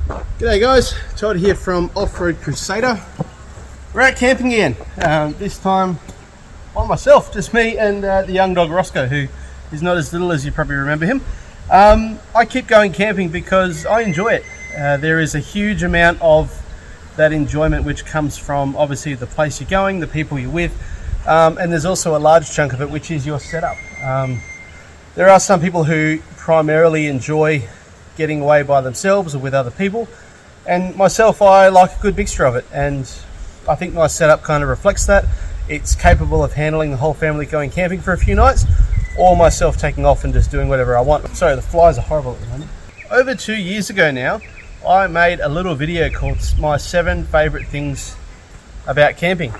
G'day guys, Todd here from Off-Road Crusader. We're out camping again, this time by myself, just me and the young dog Roscoe, who is not as little as you probably remember him. I keep going camping because I enjoy it. There is a huge amount of that enjoyment which comes from obviously the place you're going, the people you're with, and there's also a large chunk of it which is your setup. There are some people who primarily enjoy getting away by themselves or with other people, and myself, I like a good mixture of it, and I think my setup kind of reflects that. It's capable of handling the whole family going camping for a few nights, or myself taking off and just doing whatever I want. Sorry, the flies are horrible at the moment. Over 2 years ago now, I made a little video called my 7 favourite things about camping,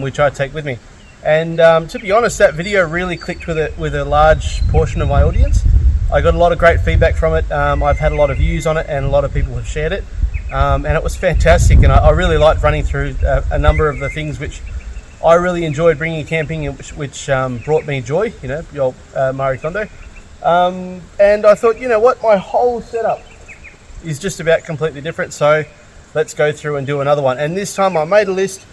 which I take with me. And to be honest, that video really clicked with a large portion of my audience. I got a lot of great feedback from it. I've had a lot of views on it, and a lot of people have shared it. And it was fantastic, and I really liked running through a number of the things which I really enjoyed bringing camping, which brought me joy, you know, the old Marie Kondo. And I thought, you know what, my whole setup is just about completely different, so let's go through and do another one. And this time I made a list,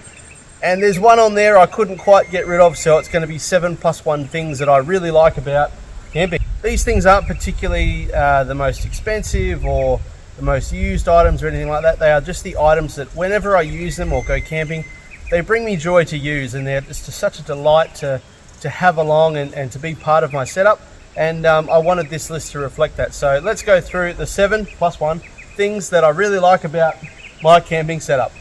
and there's one on there I couldn't quite get rid of, so it's going to be 7+1 things that I really like about camping. These things aren't particularly the most expensive or the most used items or anything like that. They are just the items that whenever I use them or go camping, they bring me joy to use, and they're just such a delight to have along and to be part of my setup. And I wanted this list to reflect that. So let's go through the 7+1 things that I really like about my camping setup.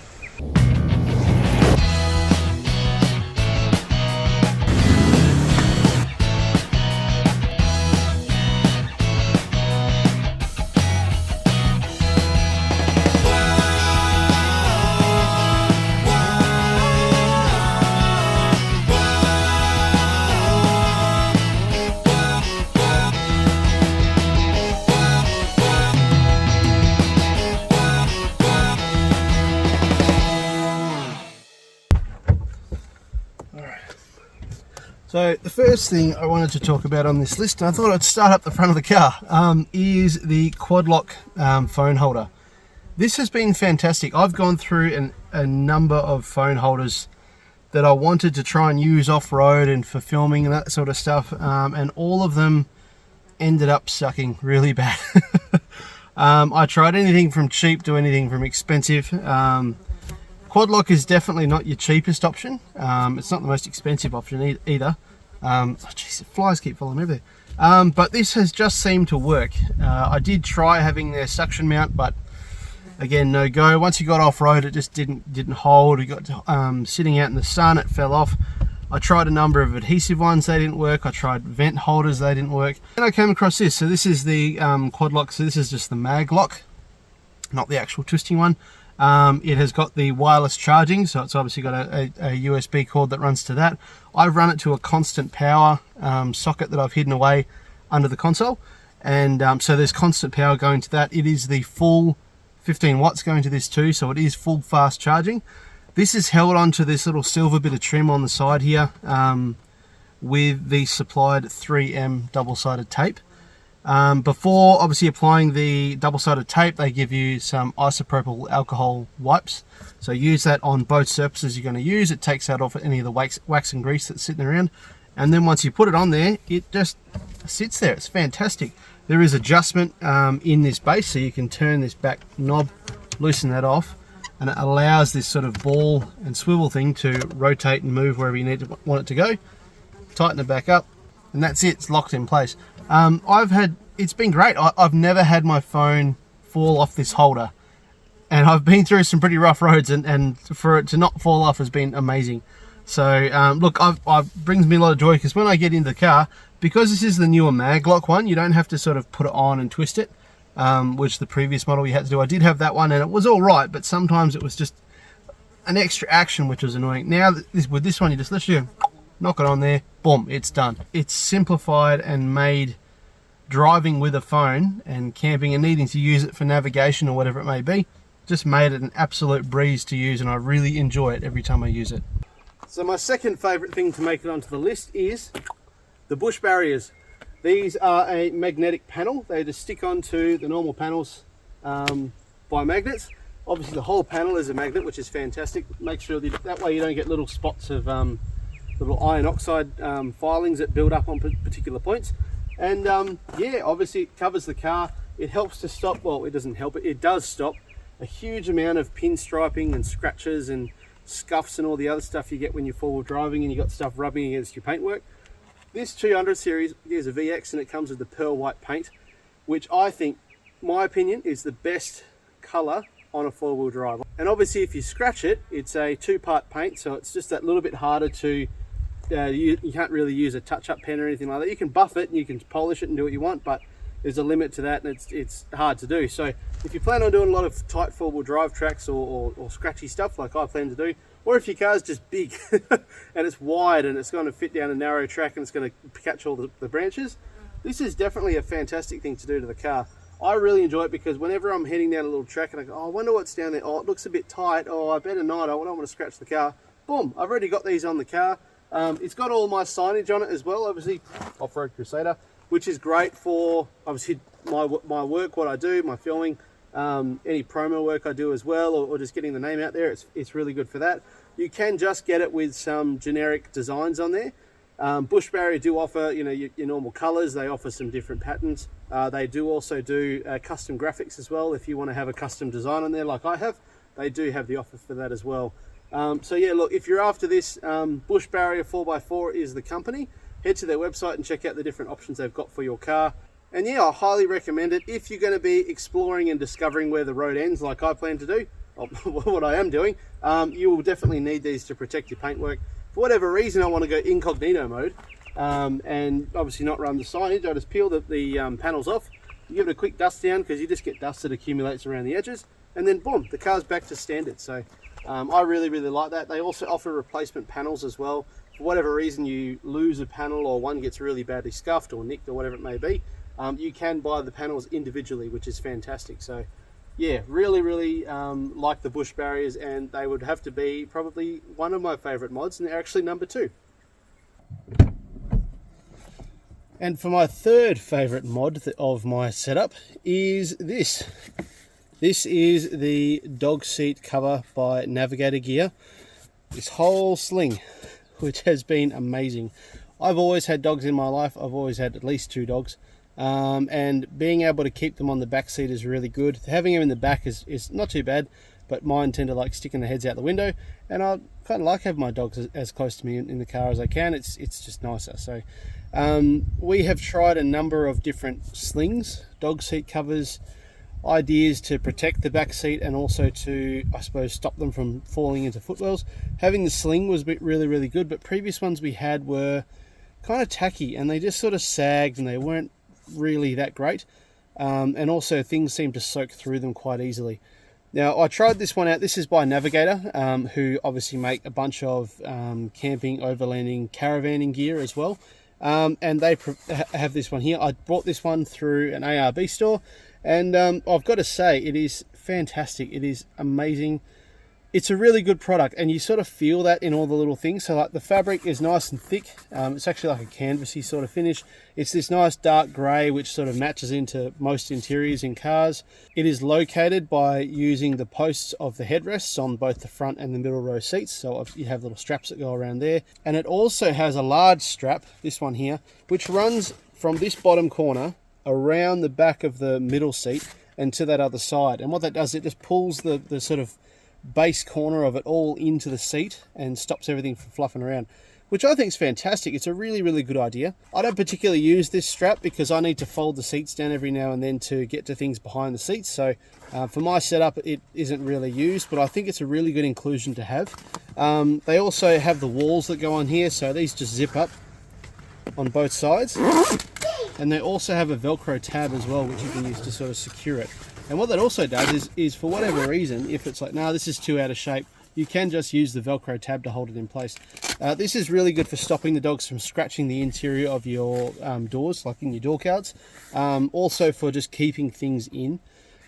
So the first thing I wanted to talk about on this list, and I thought I'd start up the front of the car, is the Quadlock phone holder. This has been fantastic. I've gone through a number of phone holders that I wanted to try and use off-road and for filming and that sort of stuff, and all of them ended up sucking really bad. I tried anything from cheap to anything from expensive. Quadlock is definitely not your cheapest option. It's not the most expensive option either. Oh geez, the flies keep following me there. But this has just seemed to work. I did try having their suction mount, but again, no go. Once you got off-road, it just didn't hold. We got sitting out in the sun, it fell off. I tried a number of adhesive ones, they didn't work. I tried vent holders, they didn't work. And I came across this. So this is the Quadlock. So this is just the mag lock, not the actual twisting one. It has got the wireless charging, so it's obviously got a USB cord that runs to that. I've run it to a constant power socket that I've hidden away under the console, and so there's constant power going to that. It is the full 15 watts going to this too, so it is full fast charging. This is held onto this little silver bit of trim on the side here with the supplied 3M double-sided tape. Before obviously applying the double-sided tape, they give you some isopropyl alcohol wipes, so use that on both surfaces you're going to use. It takes out off any of the wax and grease that's sitting around, and then once you put it on there, it just sits there. It's fantastic. There is adjustment in this base, so you can turn this back knob, loosen that off, and it allows this sort of ball and swivel thing to rotate and move wherever you want it to go. Tighten it back up, and that's it. It's locked in place. It's been great. I've never had my phone fall off this holder, and I've been through some pretty rough roads, and for it to not fall off has been amazing. So look, brings me a lot of joy, because when I get into the car, because this is the newer mag lock one, you don't have to sort of put it on and twist it, which the previous model you had to do. I did have that one, and it was all right, but sometimes it was just an extra action, which was annoying. Now with this one, you just literally knock it on there, boom, it's done. It's simplified and made driving with a phone and camping and needing to use it for navigation or whatever it may be, just made it an absolute breeze to use, and I really enjoy it every time I use it. So my second favourite thing to make it onto the list is the bush barriers. These are a magnetic panel. They just stick onto the normal panels. by magnets. Obviously the whole panel is a magnet, which is fantastic. Make sure that way you don't get little spots of little iron oxide filings that build up on particular points. And yeah, obviously it covers the car. It helps to stop, well, it doesn't help, it does stop a huge amount of pinstriping and scratches and scuffs and all the other stuff you get when you're four-wheel driving and you got stuff rubbing against your paintwork. This 200 series is a VX and it comes with the pearl white paint, which I think, my opinion, is the best colour on a four-wheel drive. And obviously if you scratch it, it's a two-part paint, so it's just that little bit harder to, you can't really use a touch-up pen or anything like that. You can buff it and you can polish it and do what you want, but there's a limit to that and it's hard to do. So if you plan on doing a lot of tight four-wheel drive tracks or scratchy stuff like I plan to do, or if your car's just big and it's wide and it's going to fit down a narrow track and it's going to catch all the branches, this is definitely a fantastic thing to do to the car. I really enjoy it because whenever I'm heading down a little track and I go, oh, I wonder what's down there, oh, it looks a bit tight, oh, I better not, I don't want to scratch the car. Boom, I've already got these on the car. It's got all my signage on it as well, obviously Off-Road Crusader, which is great for obviously my work, what I do, my filming, any promo work I do as well, or just getting the name out there. It's really good for that. You can just get it with some generic designs on there. Bush Barrier do offer, you know, your normal colors. They offer some different patterns. They do also do custom graphics as well. If you want to have a custom design on there like I have, they do have the offer for that as well. So yeah, look, if you're after this, Bush Barrier 4x4 is the company. Head to their website and check out the different options they've got for your car. And yeah, I highly recommend it if you're going to be exploring and discovering where the road ends like I plan to do, what I am doing. You will definitely need these to protect your paintwork. For whatever reason, I want to go incognito mode and obviously not run the signage. I just peel the panels off, you give it a quick dust down because you just get dust that accumulates around the edges, and then boom, the car's back to standard. So I really like that. They also offer replacement panels as well. For whatever reason you lose a panel or one gets really badly scuffed or nicked or whatever it may be, you can buy the panels individually, which is fantastic. So yeah, really like the Bush Barriers, and they would have to be probably one of my favorite mods, and they're actually number 2. And for my third favorite mod of my setup is this. This is the dog seat cover by Navigator Gear. This whole sling, which has been amazing. I've always had dogs in my life. I've always had at least 2 dogs. And being able to keep them on the back seat is really good. Having them in the back is not too bad, but mine tend to like sticking their heads out the window, and I kind of like having my dogs as close to me in the car as I can. It's just nicer. So we have tried a number of different slings, dog seat covers, ideas to protect the back seat and also to, I suppose, stop them from falling into footwells. Having the sling was really good, but previous ones we had were kind of tacky and they just sort of sagged and they weren't really that great, and also things seem to soak through them quite easily. Now I tried this one out. This is by Navigator, who obviously make a bunch of camping, overlanding, caravanning gear as well, and they have this one here. I bought this one through an ARB store, and I've got to say it is fantastic. It is amazing. It's a really good product, and you sort of feel that in all the little things. So like the fabric is nice and thick. It's actually like a canvasy sort of finish. It's this nice dark grey which sort of matches into most interiors in cars. It is located by using the posts of the headrests on both the front and the middle row seats. So you have little straps that go around there. And it also has a large strap, this one here, which runs from this bottom corner around the back of the middle seat and to that other side. And what that does, it just pulls the sort of base corner of it all into the seat and stops everything from fluffing around, which I think is fantastic. It's a really good idea. I don't particularly use this strap because I need to fold the seats down every now and then to get to things behind the seats. So for my setup, it isn't really used, but I think it's a really good inclusion to have. They also have the walls that go on here, so these just zip up on both sides. And they also have a Velcro tab as well, which you can use to sort of secure it. And what that also does is for whatever reason, if it's like, no, this is too out of shape, you can just use the Velcro tab to hold it in place. This is really good for stopping the dogs from scratching the interior of your doors, like in your door cards. Also for just keeping things in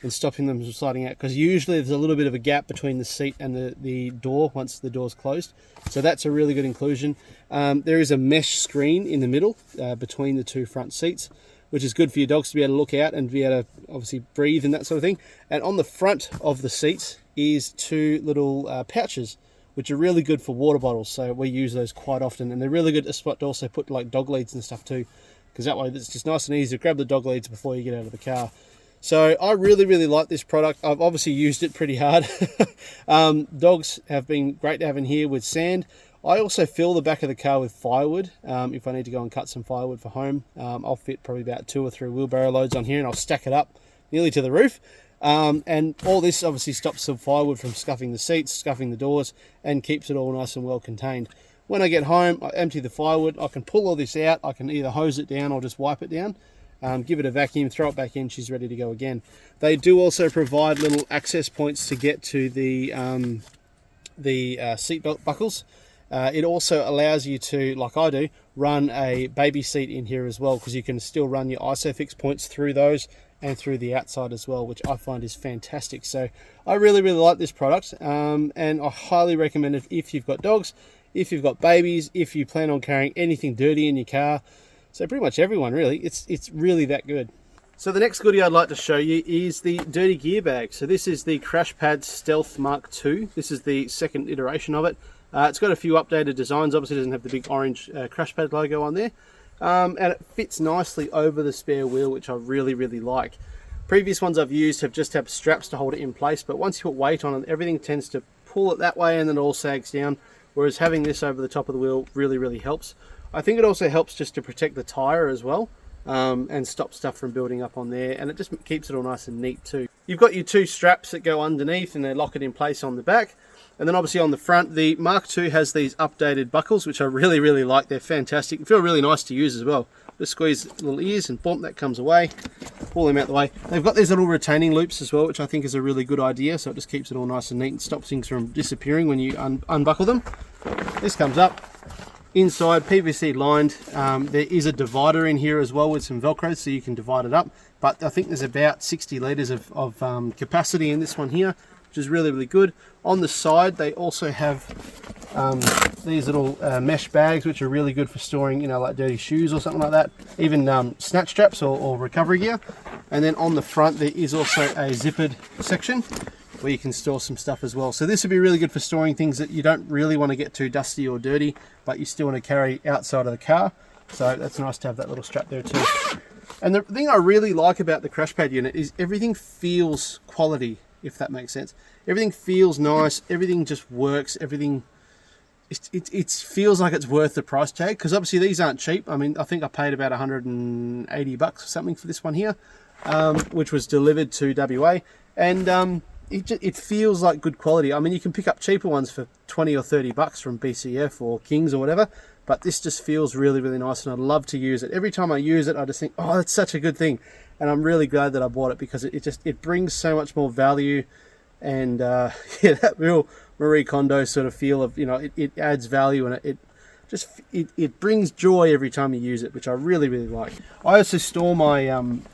and stopping them from sliding out, because usually there's a little bit of a gap between the seat and the door once the door's closed. So that's a really good inclusion. There is a mesh screen in the middle between the 2 front seats, which is good for your dogs to be able to look out and be able to obviously breathe and that sort of thing. And on the front of the seats is two little pouches, which are really good for water bottles. So we use those quite often, and they're really good to also put like dog leads and stuff too, because that way it's just nice and easy to grab the dog leads before you get out of the car. So I really like this product. I've obviously used it pretty hard. Dogs have been great to have in here with sand. I also fill the back of the car with firewood. If I need to go and cut some firewood for home, I'll fit probably about 2 or 3 wheelbarrow loads on here, and I'll stack it up nearly to the roof. And all this obviously stops the firewood from scuffing the seats, scuffing the doors, and keeps it all nice and well contained. When I get home, I empty the firewood. I can pull all this out. I can either hose it down or just wipe it down. Give it a vacuum, throw it back in, she's ready to go again. They do also provide little access points to get to the seatbelt buckles. It also allows you to, like I do, run a baby seat in here as well, because you can still run your ISOFIX points through those and through the outside as well, which I find is fantastic. So I really like this product, and I highly recommend it if you've got dogs, if you've got babies, if you plan on carrying anything dirty in your car. So pretty much everyone, really. It's really that good. So the next goodie I'd like to show you is the dirty gear bag. So this is the Crash Pad Stealth Mark II. This is the second iteration of it. It's got a few updated designs. Obviously it doesn't have the big orange Crash Pad logo on there. And it fits nicely over the spare wheel, which I really like. Previous ones I've used have just had straps to hold it in place, but once you put weight on it, everything tends to pull it that way and then it all sags down, whereas having this over the top of the wheel really helps. I think it also helps just to protect the tyre as well, and stop stuff from building up on there, and it just keeps it all nice and neat too. You've got your 2 straps that go underneath and they lock it in place on the back. And then obviously on the front, the Mark II has these updated buckles, which I really like. They're fantastic. They feel really nice to use as well. Just squeeze the little ears and boom, that comes away. Pull them out the way. They've got these little retaining loops as well, which I think is a really good idea. So it just keeps it all nice and neat and stops things from disappearing when you unbuckle them. This comes up. Inside, PVC lined. There is a divider in here as well with some Velcro, so you can divide it up. But I think there's about 60 litres of capacity in this one here, which is really good. On the side, they also have these little mesh bags, which are really good for storing, you know, like dirty shoes or something like that. Even snatch straps or recovery gear. And then on the front, there is also a zippered section where you can store some stuff as well. So this would be really good for storing things that you don't really want to get too dusty or dirty, but you still want to carry outside of the car. So that's nice to have that little strap there too. And the thing I really like about the Crash Pad unit is everything feels quality, if that makes sense. Everything feels nice, everything just works, everything, it feels like it's worth the price tag, because obviously these aren't cheap. I mean, I think I paid about 180 bucks or something for this one here, which was delivered to WA, and it feels like good quality. I mean, you can pick up cheaper ones for 20 or 30 bucks from BCF or Kings or whatever, but this just feels really nice, and I'd love to use it. Every time I use it, I just think, oh, that's such a good thing. And I'm really glad that I bought it, because it brings so much more value, and yeah, that real Marie Kondo sort of feel of, you know, it adds value, and it brings joy every time you use it, which I really like. I also store my,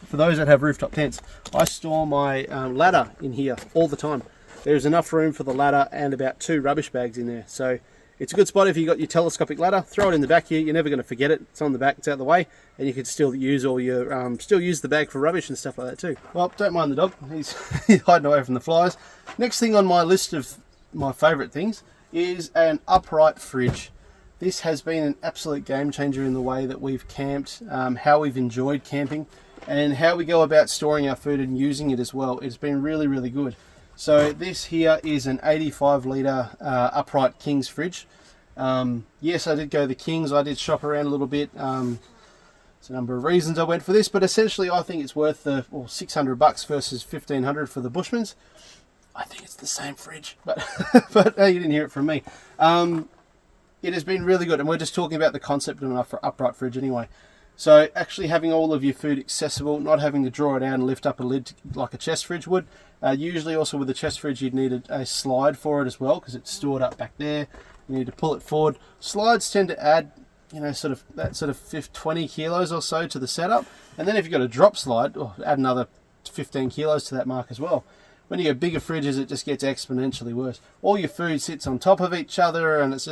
for those that have rooftop tents, I store my ladder in here all the time. There's enough room for the ladder and about 2 rubbish bags in there. So it's a good spot if you've got your telescopic ladder. Throw it in the back here. You're never going to forget it. It's on the back. It's out of the way. And you can still use all your, still use the bag for rubbish and stuff like that too. Well, don't mind the dog. He's hiding away from the flies. Next thing on my list of my favourite things is an upright fridge. This has been an absolute game changer in the way that we've camped, how we've enjoyed camping, and how we go about storing our food and using it as well. It's been really good. So this here is an 85 litre upright King's fridge. Yes, I did go the Kings. I did shop around a little bit. There's a number of reasons I went for this, but essentially I think it's worth the 600 bucks versus 1500 for the Bushmans. I think it's the same fridge, but but you didn't hear it from me. It has been really good, and we're just talking about the concept of an upright fridge anyway. So actually having all of your food accessible, not having to draw it out and lift up a lid like a chest fridge would. Usually also with the chest fridge you'd need a slide for it as well, because it's stored up back there. You need to pull it forward. Slides tend to add, you know, sort of 20 kilos or so to the setup. And then if you've got a drop slide, add another 15 kilos to that mark as well. When you get bigger fridges, it just gets exponentially worse. All your food sits on top of each other, and it's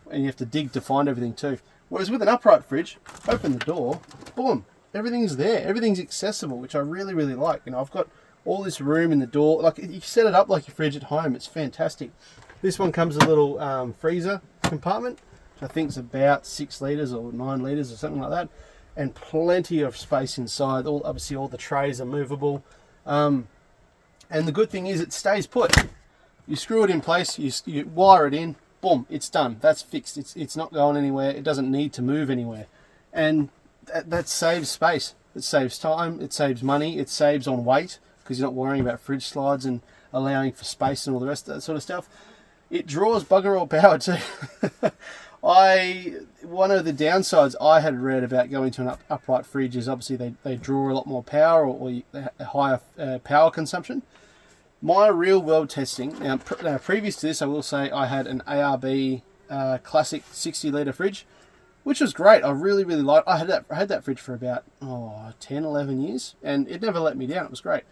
and you have to dig to find everything too. Whereas with an upright fridge, open the door, boom, everything's there. Everything's accessible, which I really, really like. You know, I've got all this room in the door. Like, you set it up like your fridge at home. It's fantastic. This one comes with a little freezer compartment, which I think is about 6 litres or 9 litres or something like that, and plenty of space inside. Obviously, all the trays are movable. And the good thing is it stays put. You screw it in place, you wire it in, boom, it's done. That's fixed. It's not going anywhere. It doesn't need to move anywhere. And that saves space. It saves time. It saves money. It saves on weight because you're not worrying about fridge slides and allowing for space and all the rest of that sort of stuff. It draws bugger all power too. One of the downsides I had read about going to an upright fridge is obviously they draw a lot more power or a higher power consumption. My real world testing, now previous to this, I will say I had an ARB classic 60 litre fridge, which was great. I really, really liked. I had that fridge for about 10, 11 years, and it never let me down. It was great.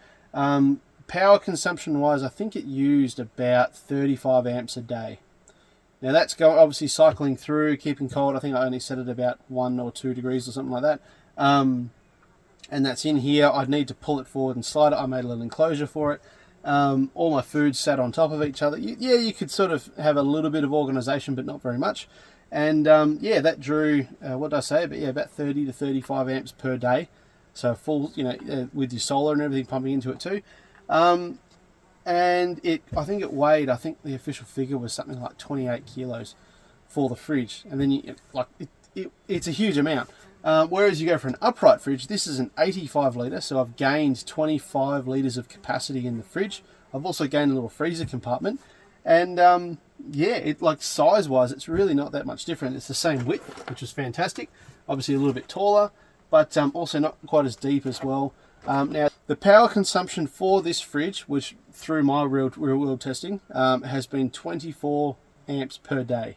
Power consumption wise, I think it used about 35 amps a day. Now that's obviously cycling through, keeping cold. I think I only set it about 1 or 2 degrees or something like that. And that's in here. I'd need to pull it forward and slide it. I made a little enclosure for it. All my food sat on top of each other. You could sort of have a little bit of organisation, but not very much. And that drew, what did I say? But about 30 to 35 amps per day. So full, with your solar and everything pumping into it too. And I think the official figure was something like 28 kilos for the fridge. And then it's a huge amount. Whereas you go for an upright fridge, this is an 85 litre, so I've gained 25 litres of capacity in the fridge. I've also gained a little freezer compartment. And size-wise, it's really not that much different. It's the same width, which is fantastic. Obviously a little bit taller, but also not quite as deep as well. Now, the power consumption for this fridge, which through my real world testing, has been 24 amps per day,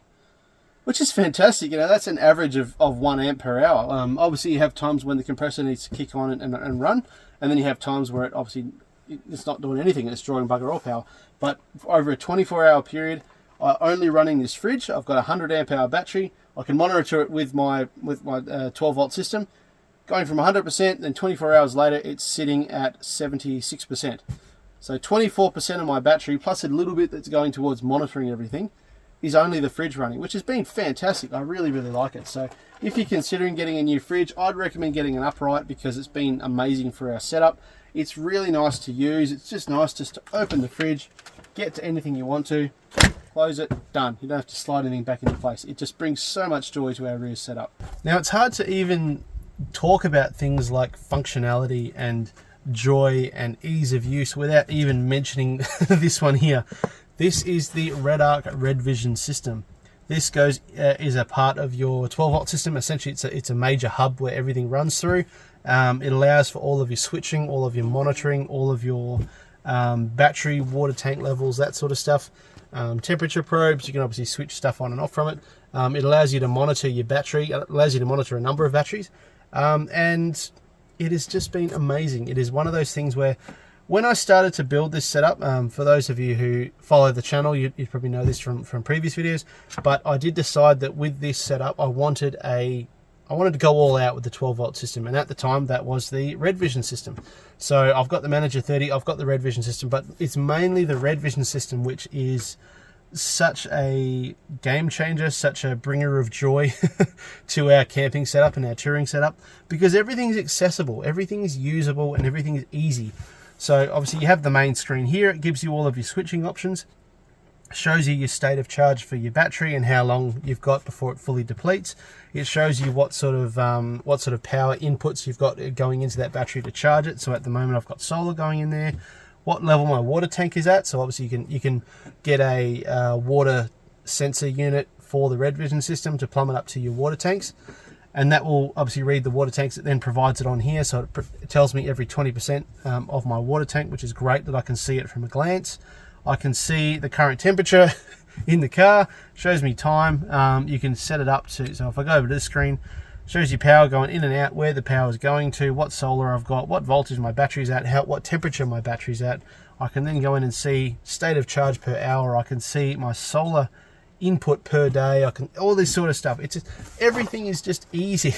which is fantastic. That's an average of 1 amp per hour. Obviously, you have times when the compressor needs to kick on and run, and then you have times where it's not doing anything, it's drawing bugger all power. But over a 24-hour period, only running this fridge, I've got a 100 amp hour battery. I can monitor it with my 12-volt system. Going from 100%, then 24 hours later, it's sitting at 76%. So 24% of my battery, plus a little bit that's going towards monitoring everything, is only the fridge running, which has been fantastic. I really, really like it. So if you're considering getting a new fridge, I'd recommend getting an upright because it's been amazing for our setup. It's really nice to use. It's just nice just to open the fridge, get to anything you want to, close it, done. You don't have to slide anything back into place. It just brings so much joy to our rear setup. Now, it's hard to even talk about things like functionality and joy and ease of use without even mentioning this one here. This is the RedArc Red Vision system. This is a part of your 12-volt system. Essentially, it's a major hub where everything runs through. It allows for all of your switching, all of your monitoring, all of your battery, water tank levels, that sort of stuff. Temperature probes, you can obviously switch stuff on and off from it. It allows you to monitor your battery. It allows you to monitor a number of batteries. And it has just been amazing. It is one of those things where when I started to build this setup, for those of you who follow the channel, you probably know this from previous videos, but I did decide that with this setup, I wanted to go all out with the 12-volt system, and at the time that was the Red Vision system. So I've got the Manager 30, I've got the Red Vision system, but it's mainly the Red Vision system which is such a game changer, such a bringer of joy to our camping setup and our touring setup, because everything's accessible, everything's usable, and everything's easy. So obviously you have the main screen here. It gives you all of your switching options, shows you your state of charge for your battery and how long you've got before it fully depletes. It shows you what sort of power inputs you've got going into that battery to charge it. So at the moment I've got solar going in there, what level my water tank is at. So obviously you can get a water sensor unit for the Red Vision system to plumb it up to your water tanks, and that will obviously read the water tanks. It then provides it on here, so it tells me every 20% of my water tank, which is great that I can see it from a glance. I can see the current temperature in the car, shows me time. You can set it up to, so if I go over to this screen, shows you power going in and out, where the power is going to, what solar I've got, what voltage my battery's at, what temperature my battery's at. I can then go in and see state of charge per hour. I can see my solar input per day. I can, all this sort of stuff. It's just, everything is just easy.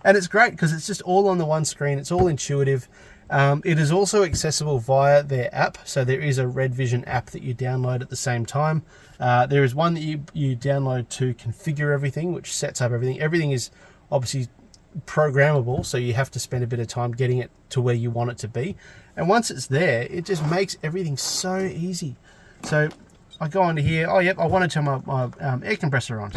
And it's great because it's just all on the one screen. It's all intuitive. It is also accessible via their app. So there is a Red Vision app that you download at the same time. There is one that you download to configure everything, which sets up everything. Everything is obviously programmable, so you have to spend a bit of time getting it to where you want it to be. And once it's there, it just makes everything so easy. So I go onto here. Oh, yep, I want to turn my air compressor on.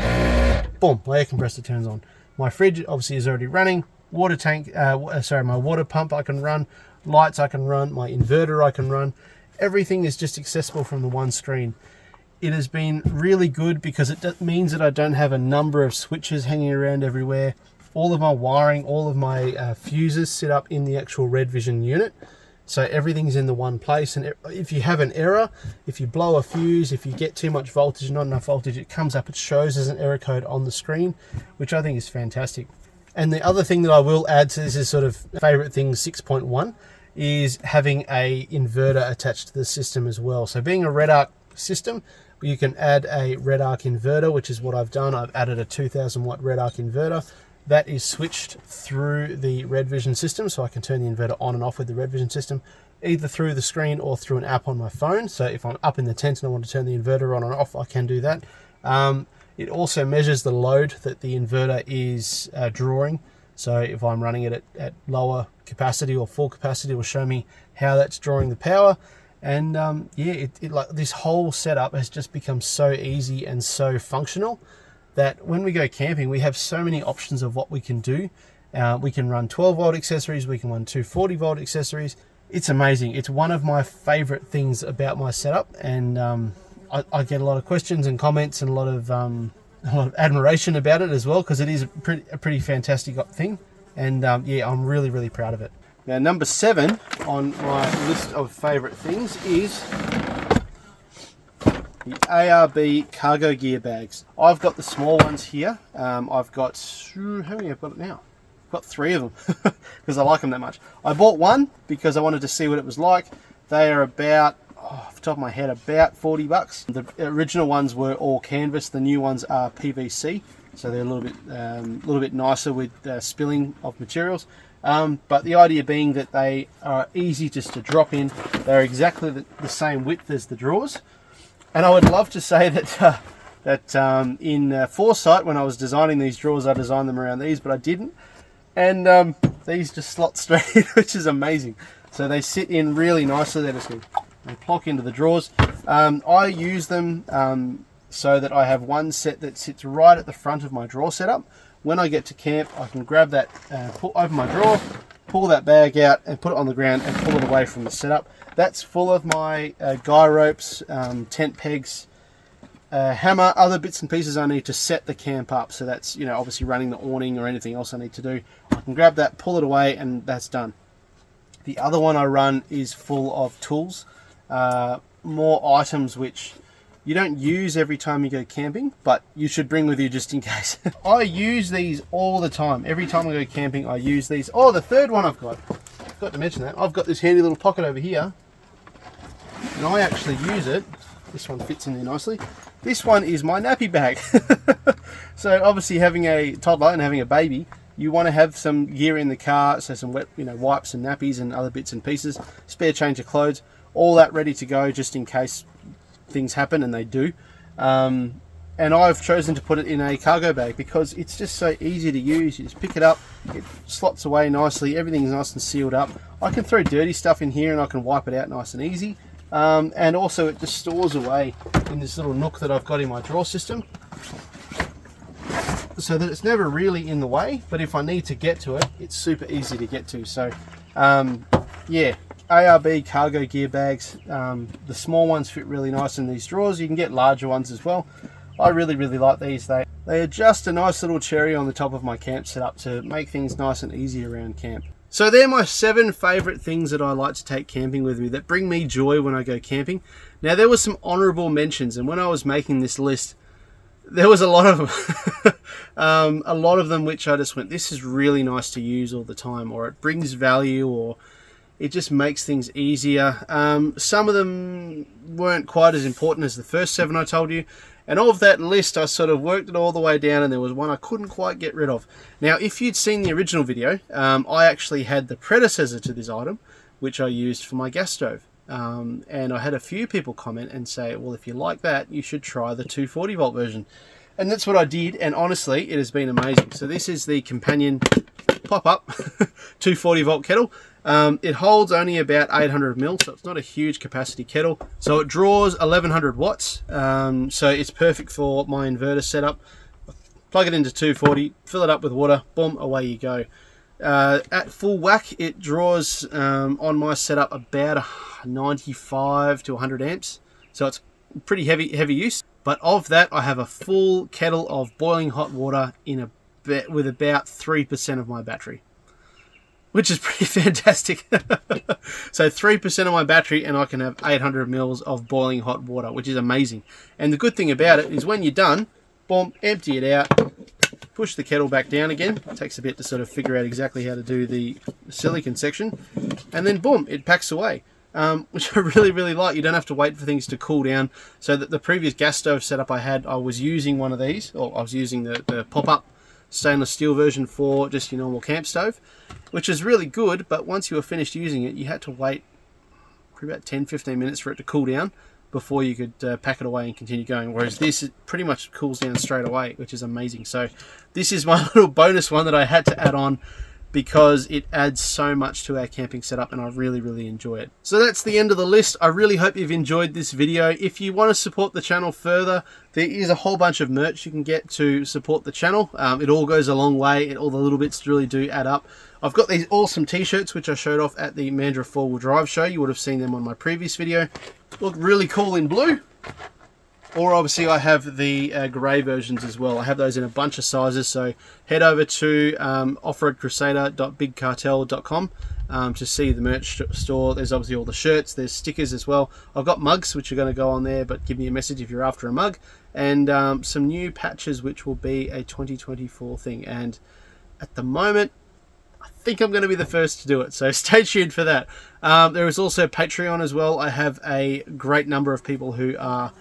Boom, my air compressor turns on. My fridge obviously is already running. Water tank, my water pump I can run. Lights I can run. My inverter I can run. Everything is just accessible from the one screen. It has been really good because it means that I don't have a number of switches hanging around everywhere. All of my wiring, all of my fuses sit up in the actual Red Vision unit. So everything's in the one place, and if you have an error, if you blow a fuse, if you get too much voltage, not enough voltage, it comes up, it shows as an error code on the screen, which I think is fantastic. And the other thing that I will add to this is sort of favorite thing 6.1 is having a inverter attached to the system as well. So being a Red Arc system, you can add a Red Arc inverter, which is what I've done. I've added a 2000 watt Red Arc inverter. That is switched through the Red Vision system, so I can turn the inverter on and off with the Red Vision system, either through the screen or through an app on my phone. So if I'm up in the tent and I want to turn the inverter on and off, I can do that. It also measures the load that the inverter is drawing. So if I'm running it at lower capacity or full capacity, it will show me how that's drawing the power. And yeah, like this whole setup has just become so easy and so functional that when we go camping, we have so many options of what we can do. We can run 12 volt accessories, we can run 240 volt accessories. It's amazing. It's one of my favorite things about my setup, and I get a lot of questions and comments and a lot of admiration about it as well, because it is a pretty fantastic thing. And yeah, I'm really, really proud of it. Now, number 7 on my list of favorite things is the ARB Cargo Gear Bags. I've got the small ones here. I've got, how many have I got now? I've got 3 of them because I like them that much. I bought one because I wanted to see what it was like. They are about, off the top of my head, about 40 bucks. The original ones were all canvas. The new ones are PVC, so they're a little bit nicer with spilling of materials. But the idea being that they are easy just to drop in. They're exactly the same width as the drawers. And I would love to say that in foresight, when I was designing these drawers, I designed them around these, but I didn't. And these just slot straight in, which is amazing. So they sit in really nicely. They just go and plock into the drawers. I use them so that I have one set that sits right at the front of my drawer setup. When I get to camp, I can grab that, open my drawer, pull that bag out and put it on the ground and pull it away from the setup. That's full of my guy ropes, tent pegs, hammer, other bits and pieces I need to set the camp up. So that's, you know, obviously running the awning or anything else I need to do. I can grab that, pull it away, and that's done. The other one I run is full of tools, more items which you don't use every time you go camping, but you should bring with you just in case. I use these all the time. Every time I go camping, I use these. Oh, the third one I've got. Forgot to mention that. I've got this handy little pocket over here, and I actually use it. This one fits in there nicely. This one is my nappy bag. So obviously, having a toddler and having a baby, you want to have some gear in the car, so some wet, wipes and nappies and other bits and pieces, spare change of clothes, all that ready to go just in case things happen, and they do. And I've chosen to put it in a cargo bag because it's just so easy to use. You just pick it up, it slots away nicely, everything's nice and sealed up. I can throw dirty stuff in here and I can wipe it out nice and easy. And also it just stores away in this little nook that I've got in my drawer system, so that it's never really in the way, but if I need to get to it, it's super easy to get to. So yeah, ARB Cargo Gear Bags. The small ones fit really nice in these drawers. You can get larger ones as well. I really, really like these. They are just a nice little cherry on the top of my camp setup to make things nice and easy around camp. So they're my 7 favourite things that I like to take camping with me, that bring me joy when I go camping. Now, there were some honourable mentions, and when I was making this list, there was a lot of them. A lot of them which I just went, this is really nice to use all the time, or it brings value, or it just makes things easier. Some of them weren't quite as important as the first 7 I told you, And of that list, I sort of worked it all the way down, and there was one I couldn't quite get rid of. Now, if you'd seen the original video, I actually had the predecessor to this item, which I used for my gas stove. And I had a few people comment and say, well, if you like that, you should try the 240 volt version. And that's what I did, and honestly, it has been amazing. So this is the companion pop-up 240 volt kettle. It holds only about 800 mil, so it's not a huge capacity kettle. So it draws 1100 watts, so it's perfect for my inverter setup. Plug it into 240, fill it up with water, boom, away you go. At full whack, it draws on my setup about 95 to 100 amps, so it's pretty heavy use. But of that, I have a full kettle of boiling hot water with about 3% of my battery, which is pretty fantastic. So 3% of my battery, and I can have 800 mils of boiling hot water, which is amazing. And the good thing about it is when you're done, boom, empty it out, push the kettle back down again. It takes a bit to sort of figure out exactly how to do the silicon section, and then boom, it packs away. Which I really like. You don't have to wait for things to cool down. So that the previous gas stove setup I had, I was using one of these, or I was using the pop-up stainless steel version for just your normal camp stove, which is really good, but once you were finished using it, you had to wait for about 10-15 minutes for it to cool down before you could pack it away and continue going, whereas this pretty much cools down straight away, which is amazing. So this is my little bonus one that I had to add on, because it adds so much to our camping setup, and I really enjoy it. So that's the end of the list. I really hope you've enjoyed this video. If you want to support the channel further, there is a whole bunch of merch you can get to support the channel. It all goes a long way, all the little bits really do add up. I've got these awesome t-shirts which I showed off at the Mandurah 4-wheel drive show. You would have seen them on my previous video. Look really cool in blue. Or obviously I have the grey versions as well. I have those in a bunch of sizes, so head over to offroadcrusader.bigcartel.com to see the merch store. There's obviously all the shirts, there's stickers as well. I've got mugs which are going to go on there, but give me a message if you're after a mug. And some new patches which will be a 2024 thing. And at the moment, I think I'm going to be the first to do it, so stay tuned for that. There is also Patreon as well. I have a great number of people who are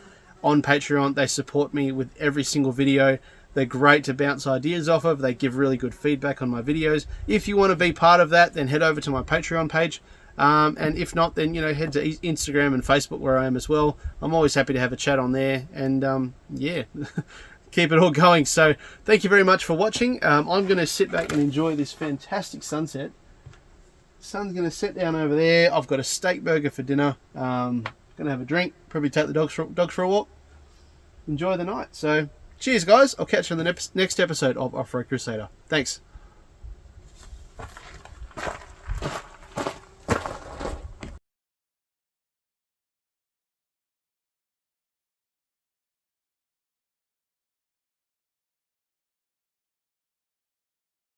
on Patreon. They support me with every single video. They're great to bounce ideas off of. They give really good feedback on my videos. If you want to be part of that, then head over to my Patreon page. And if not, then head to Instagram and Facebook where I am as well. I'm always happy to have a chat on there, and yeah, keep it all going. So thank you very much for watching. I'm going to sit back and enjoy this fantastic sunset. The sun's going to set down over there. I've got a steak burger for dinner. Gonna have a drink, probably take the dogs for a walk, enjoy the night. So cheers guys, I'll catch you on the next episode of Off-Road Crusader. Thanks.